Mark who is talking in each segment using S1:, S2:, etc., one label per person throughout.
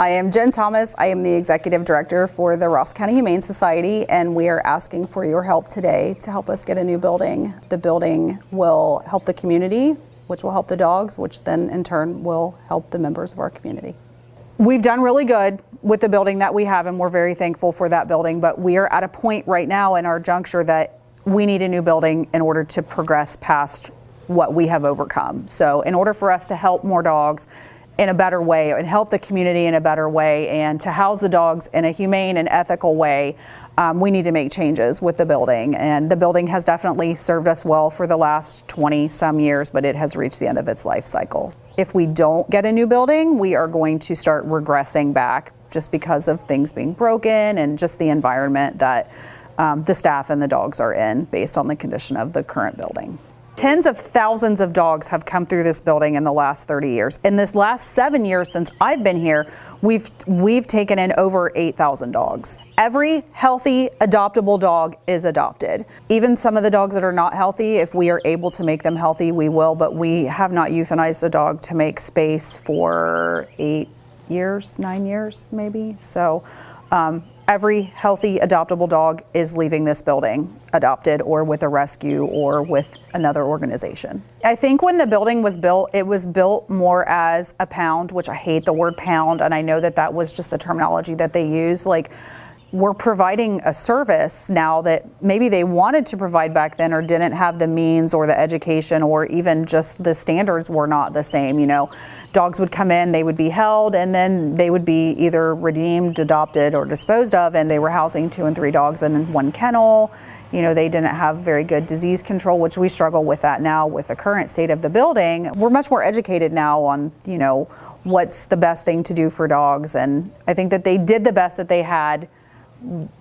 S1: I am Jen Thomas. I am the Executive Director for the Ross County Humane Society, and we are asking for your help today to help us get a new building. The building will help the community, which will help the dogs, which then in turn will help the members of our community. We've done really good with the building that we have, and we're very thankful for that building, but we are at a point right now in our juncture that we need a new building in order to progress past what we have overcome. So in order for us to help more dogs in a better way and help the community in a better way and to house the dogs in a humane and ethical way, we need to make changes with the building. And the building has definitely served us well for the last 20 some years, but it has reached the end of its life cycle. If we don't get a new building, we are going to start regressing back just because of things being broken and just the environment that the staff and the dogs are in based on the condition of the current building. Tens of thousands of dogs have come through this building in the last 30 years. In this last 7 years since I've been here, we've taken in over 8,000 dogs. Every healthy, adoptable dog is adopted. Even some of the dogs that are not healthy, if we are able to make them healthy, we will, but we have not euthanized a dog to make space for 8 years, 9 years maybe. So every healthy, adoptable dog is leaving this building, adopted or with a rescue or with another organization. I think when the building was built, it was built more as a pound, which I hate the word pound, and I know that that was just the terminology that they use. Like, we're providing a service now that maybe they wanted to provide back then or didn't have the means or the education, or even just the standards were not the same. You know, dogs would come in, they would be held, and then they would be either redeemed, adopted, or disposed of, and they were housing 2 and 3 dogs in one kennel. You know, they didn't have very good disease control, which we struggle with that now with the current state of the building. We're much more educated now on, you know, what's the best thing to do for dogs, and I think that they did the best that they had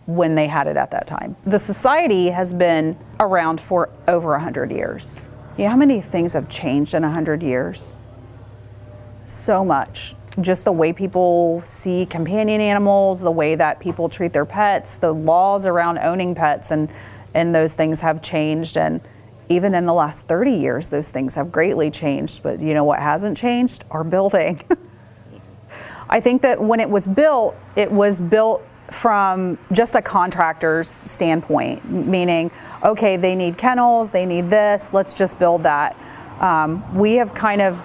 S1: when they had it at that time. The society has been around for over 100 years. You know how many things have changed in 100 years? So much. Just the way people see companion animals, the way that people treat their pets, the laws around owning pets and those things have changed. And even in the last 30 years, those things have greatly changed. But you know what hasn't changed? Our building. I think that when it was built from just a contractor's standpoint, meaning, okay, they need kennels, they need this, let's just build that. We have kind of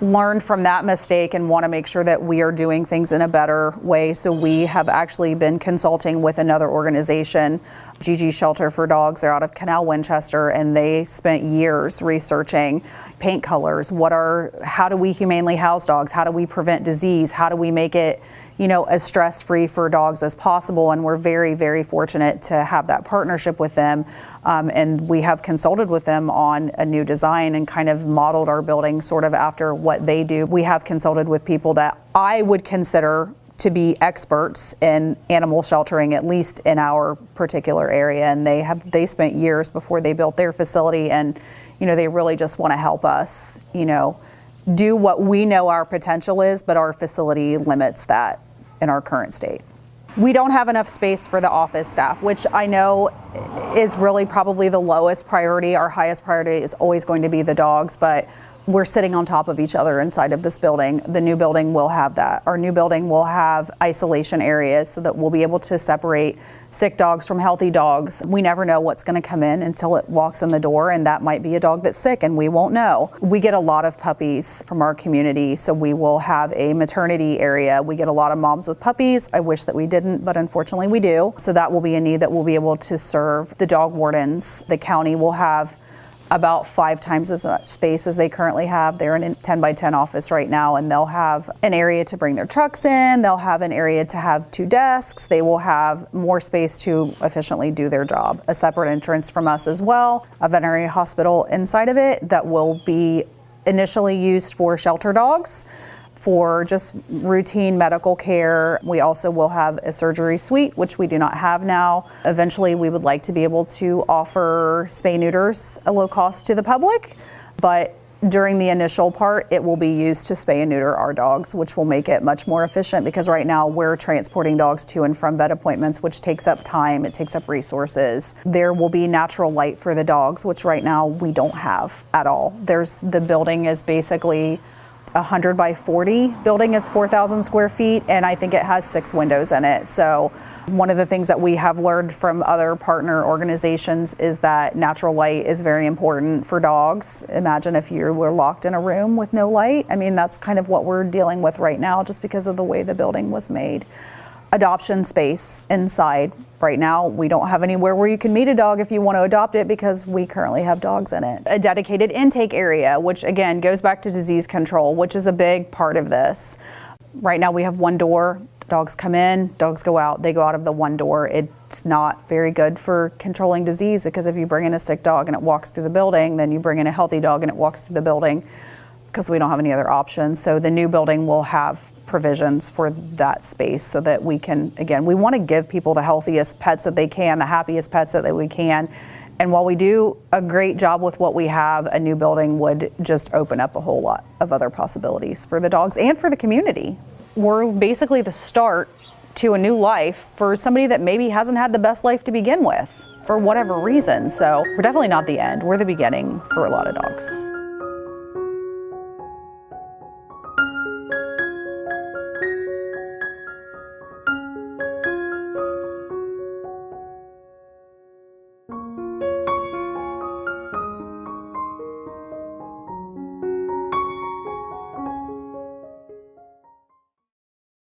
S1: learned from that mistake and want to make sure that we are doing things in a better way. So we have actually been consulting with another organization, GG Shelter for Dogs. They're out of Canal, Winchester, and they spent years researching paint colors. How do we humanely house dogs? How do we prevent disease? How do we make it, you know, as stress-free for dogs as possible? And we're very, very fortunate to have that partnership with them. And we have consulted with them on a new design and kind of modeled our building sort of after what they do. We have consulted with people that I would consider to be experts in animal sheltering, at least in our particular area. And they spent years before they built their facility, and, you know, they really just want to help us, you know, do what we know our potential is, but our facility limits that in our current state. We don't have enough space for the office staff, which I know is really probably the lowest priority. Our highest priority is always going to be the dogs, but we're sitting on top of each other inside of this building. The new building will have that. Our new building will have isolation areas so that we'll be able to separate sick dogs from healthy dogs. We never know what's going to come in until it walks in the door, and that might be a dog that's sick and we won't know. We get a lot of puppies from our community, so we will have a maternity area. We get a lot of moms with puppies. I wish that we didn't, but unfortunately we do. So that will be a need that we'll be able to serve the dog wardens. The county will have about 5 times as much space as they currently have. They're in a 10 by 10 office right now, and they'll have an area to bring their trucks in. They'll have an area to have 2 desks. They will have more space to efficiently do their job. A separate entrance from us as well, a veterinary hospital inside of it that will be initially used for shelter dogs, for just routine medical care. We also will have a surgery suite, which we do not have now. Eventually, we would like to be able to offer spay neuters at low cost to the public, but during the initial part, it will be used to spay and neuter our dogs, which will make it much more efficient, because right now we're transporting dogs to and from vet appointments, which takes up time, it takes up resources. There will be natural light for the dogs, which right now we don't have at all. The building is basically 100 by 40 building. It's 4,000 square feet, and I think it has 6 windows in it. So one of the things that we have learned from other partner organizations is that natural light is very important for dogs. Imagine if you were locked in a room with no light. I mean, that's kind of what we're dealing with right now just because of the way the building was made. Adoption space inside. Right now, we don't have anywhere where you can meet a dog if you want to adopt it because we currently have dogs in it. A dedicated intake area, which again goes back to disease control, which is a big part of this. Right now we have one door. Dogs come in, dogs go out, they go out of the one door. It's not very good for controlling disease because if you bring in a sick dog and it walks through the building, then you bring in a healthy dog and it walks through the building because we don't have any other options. So the new building will have provisions for that space so that we can, again, we want to give people the healthiest pets that they can, the happiest pets that we can. And while we do a great job with what we have, a new building would just open up a whole lot of other possibilities for the dogs and for the community. We're basically the start to a new life for somebody that maybe hasn't had the best life to begin with for whatever reason. So we're definitely not the end. We're the beginning for a lot of dogs.